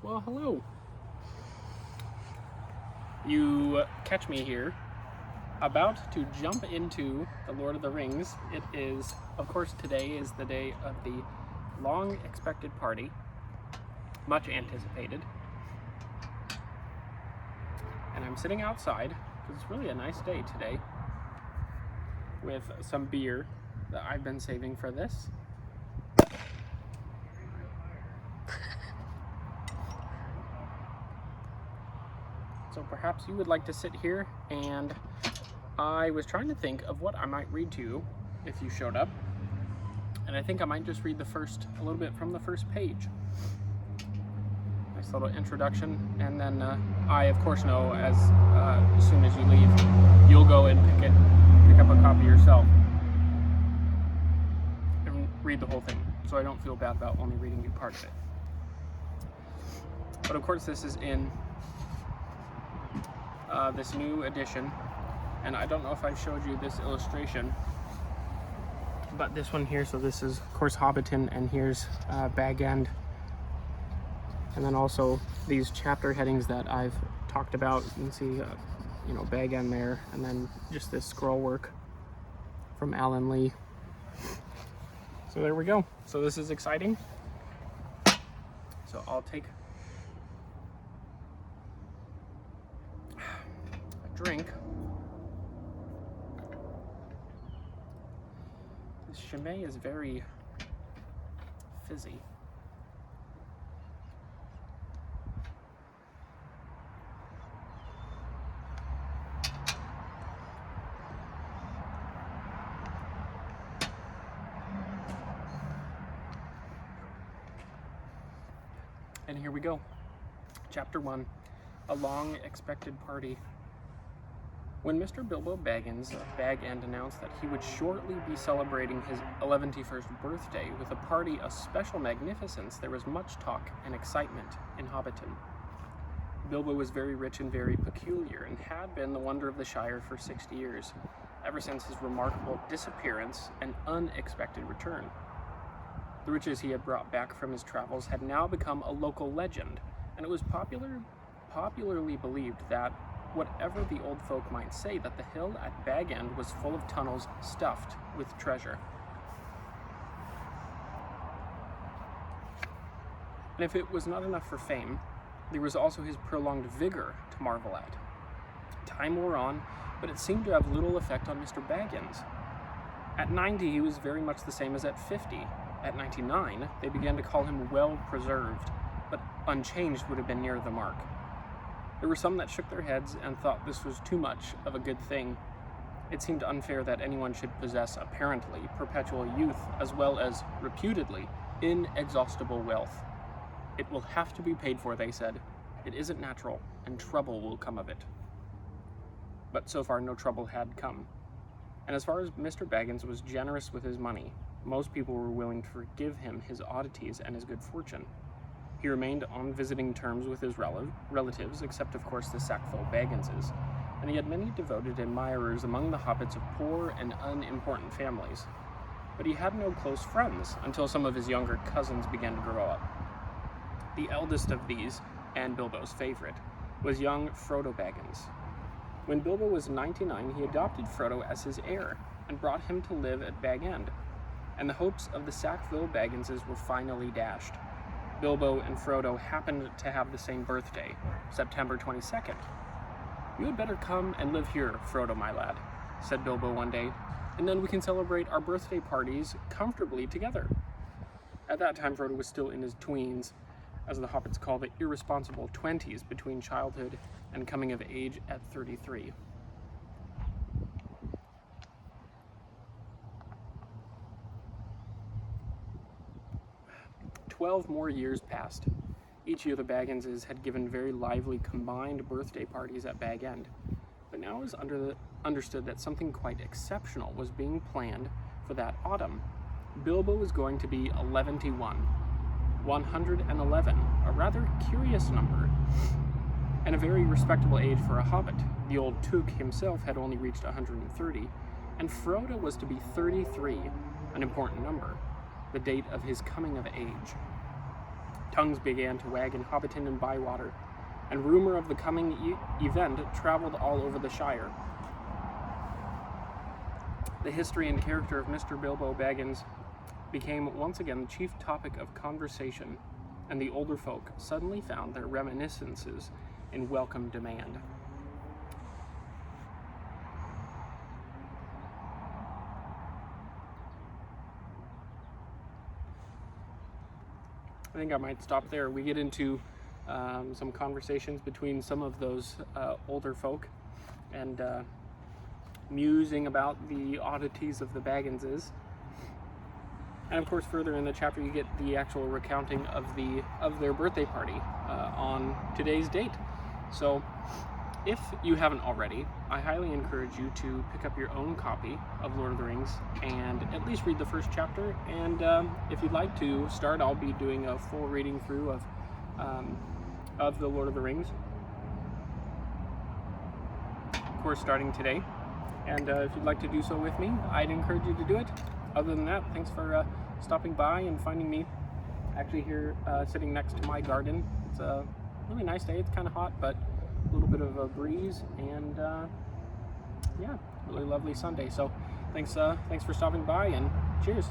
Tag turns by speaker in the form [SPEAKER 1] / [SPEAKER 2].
[SPEAKER 1] Well, hello. You catch me here, about to jump into The Lord of the Rings. It is, of course, today is the day of the long-expected party, much anticipated. And I'm sitting outside, because it's really a nice day today, with some beer that I've been saving for this. So perhaps you would like to sit here, and I was trying to think of what I might read to you if you showed up. And I think I might just read a little bit from the first page. Nice little introduction, and then I of course know as soon as you leave, you'll go and pick up a copy yourself and read the whole thing, so I don't feel bad about only reading you part of it. But of course this is in this new edition, and I don't know if I've showed you this illustration, but this one here, so this is of course Hobbiton, and here's Bag End, and then also these chapter headings that I've talked about. You can see Bag End there, and then just this scroll work from Alan Lee. So there we go. So this is exciting. So I'll take drink. This Chimay is very fizzy. And here we go. Chapter 1, A Long Expected Party. When Mr. Bilbo Baggins of Bag End announced that he would shortly be celebrating his 111st birthday with a party of special magnificence, there was much talk and excitement in Hobbiton. Bilbo was very rich and very peculiar, and had been the wonder of the Shire for 60 years, ever since his remarkable disappearance and unexpected return. The riches he had brought back from his travels had now become a local legend, and it was popularly believed that, whatever the old folk might say, that the hill at Bag End was full of tunnels stuffed with treasure. And if it was not enough for fame, there was also his prolonged vigor to marvel at. Time wore on, but it seemed to have little effect on Mr. Baggins. At 90, he was very much the same as at 50. At 99, they began to call him well-preserved, but unchanged would have been near the mark. There were some that shook their heads and thought this was too much of a good thing. It seemed unfair that anyone should possess apparently perpetual youth as well as, reputedly, inexhaustible wealth. It will have to be paid for, they said. It isn't natural, and trouble will come of it. But so far no trouble had come. And as far as Mr. Baggins was generous with his money, most people were willing to forgive him his oddities and his good fortune. He remained on visiting terms with his relatives, except of course the Sackville Bagginses, and he had many devoted admirers among the hobbits of poor and unimportant families. But he had no close friends until some of his younger cousins began to grow up. The eldest of these, and Bilbo's favorite, was young Frodo Baggins. When Bilbo was 99, he adopted Frodo as his heir, and brought him to live at Bag End, and the hopes of the Sackville Bagginses were finally dashed. Bilbo and Frodo happened to have the same birthday, September 22nd. "You had better come and live here, Frodo, my lad," said Bilbo one day, "and then we can celebrate our birthday parties comfortably together." At that time, Frodo was still in his tweens, as the hobbits call the irresponsible 20s between childhood and coming of age at 33. "12 more years passed. Each year the Bagginses had given very lively combined birthday parties at Bag End, but now it was understood that something quite exceptional was being planned for that autumn. Bilbo was going to be 111, a rather curious number, and a very respectable age for a hobbit. The old Took himself had only reached 130, and Frodo was to be 33, an important number, the date of his coming of age. Tongues began to wag in Hobbiton and Bywater, and rumor of the coming event traveled all over the Shire. The history and character of Mr. Bilbo Baggins became once again the chief topic of conversation, and the older folk suddenly found their reminiscences in welcome demand. I think I might stop there. We get into some conversations between some of those older folk, and musing about the oddities of the Bagginses. And of course, further in the chapter, you get the actual recounting of their birthday party on today's date. So, if you haven't already, I highly encourage you to pick up your own copy of Lord of the Rings and at least read the first chapter. And if you'd like to start, I'll be doing a full reading through of the Lord of the Rings. Of course, starting today. And if you'd like to do so with me, I'd encourage you to do it. Other than that, thanks for stopping by and finding me actually here sitting next to my garden. It's a really nice day. It's kind of hot, but a little bit of a breeze, and yeah, really lovely Sunday. So thanks for stopping by, and cheers.